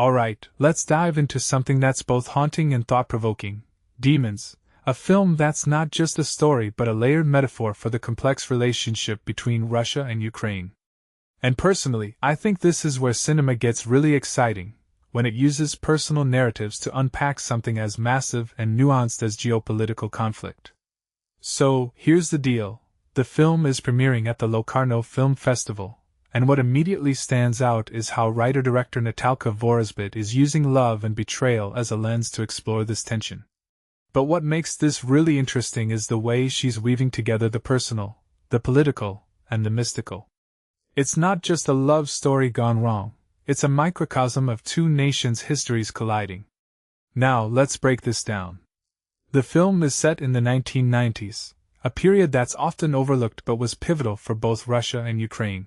Alright, let's dive into something that's both haunting and thought-provoking. Demons, a film that's not just a story but a layered metaphor for the complex relationship between Russia and Ukraine. And personally, I think this is where cinema gets really exciting, when it uses personal narratives to unpack something as massive and nuanced as geopolitical conflict. So, here's the deal. The film is premiering at the Locarno Film Festival, and what immediately stands out is how writer-director Natalka Vorozhbyt is using love and betrayal as a lens to explore this tension. But what makes this really interesting is the way she's weaving together the personal, the political, and the mystical. It's not just a love story gone wrong, it's a microcosm of two nations' histories colliding. Now, let's break this down. The film is set in the 1990s, a period that's often overlooked but was pivotal for both Russia and Ukraine.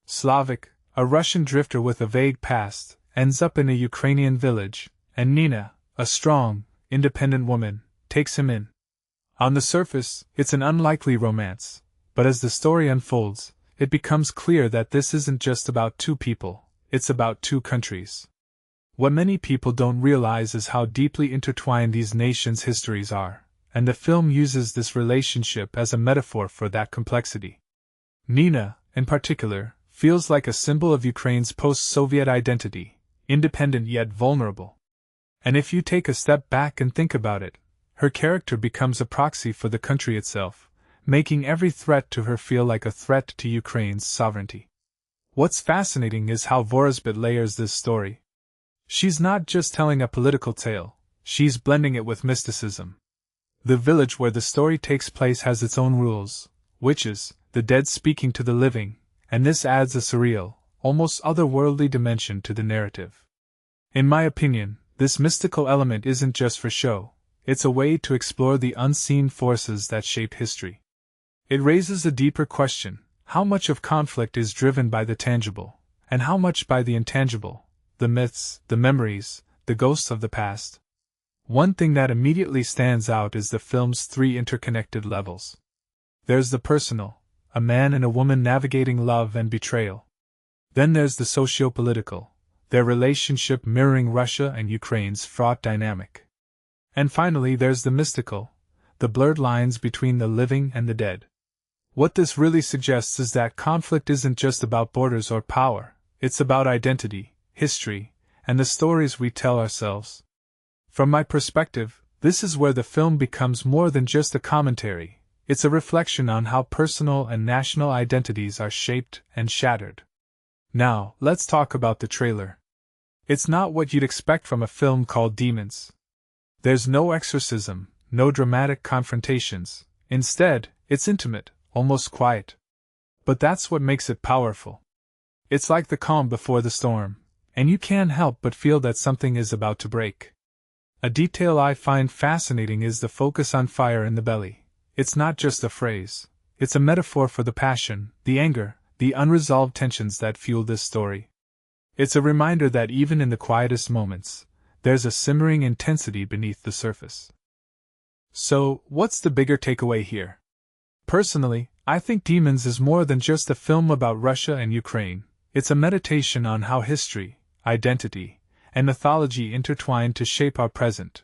Slavik, a Russian drifter with a vague past, ends up in a Ukrainian village, and Nina, a strong, independent woman, takes him in. On the surface, it's an unlikely romance, but as the story unfolds, it becomes clear that this isn't just about two people, it's about two countries. What many people don't realize is how deeply intertwined these nations' histories are, and the film uses this relationship as a metaphor for that complexity. Nina, in particular, feels like a symbol of Ukraine's post-Soviet identity, independent yet vulnerable. And if you take a step back and think about it, her character becomes a proxy for the country itself, making every threat to her feel like a threat to Ukraine's sovereignty. What's fascinating is how Vorozhbyt layers this story. She's not just telling a political tale, she's blending it with mysticism. The village where the story takes place has its own rules, witches, the dead speaking to the living, and this adds a surreal, almost otherworldly dimension to the narrative. In my opinion, this mystical element isn't just for show, it's a way to explore the unseen forces that shape history. It raises a deeper question: how much of conflict is driven by the tangible, and how much by the intangible, the myths, the memories, the ghosts of the past? One thing that immediately stands out is the film's three interconnected levels. There's the personal, a man and a woman navigating love and betrayal. Then there's the socio-political, their relationship mirroring Russia and Ukraine's fraught dynamic. And finally there's the mystical, the blurred lines between the living and the dead. What this really suggests is that conflict isn't just about borders or power, it's about identity, history, and the stories we tell ourselves. From my perspective, this is where the film becomes more than just a commentary. It's a reflection on how personal and national identities are shaped and shattered. Now, let's talk about the trailer. It's not what you'd expect from a film called Demons. There's no exorcism, no dramatic confrontations. Instead, it's intimate, almost quiet. But that's what makes it powerful. It's like the calm before the storm, and you can't help but feel that something is about to break. A detail I find fascinating is the focus on fire in the belly. It's not just a phrase, it's a metaphor for the passion, the anger, the unresolved tensions that fuel this story. It's a reminder that even in the quietest moments, there's a simmering intensity beneath the surface. So, what's the bigger takeaway here? Personally, I think Demons is more than just a film about Russia and Ukraine. It's a meditation on how history, identity, and mythology intertwine to shape our present.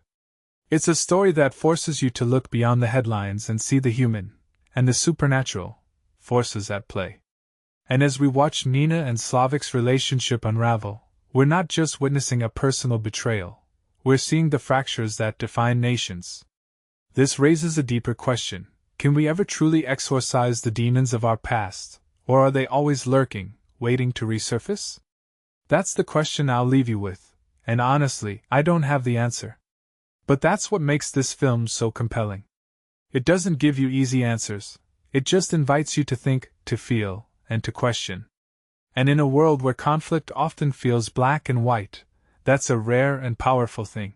It's a story that forces you to look beyond the headlines and see the human, and the supernatural, forces at play. And as we watch Nina and Slavik's relationship unravel, we're not just witnessing a personal betrayal, we're seeing the fractures that define nations. This raises a deeper question: can we ever truly exorcise the demons of our past, or are they always lurking, waiting to resurface? That's the question I'll leave you with, and honestly, I don't have the answer. But that's what makes this film so compelling. It doesn't give you easy answers, it just invites you to think, to feel, and to question. And in a world where conflict often feels black and white, that's a rare and powerful thing.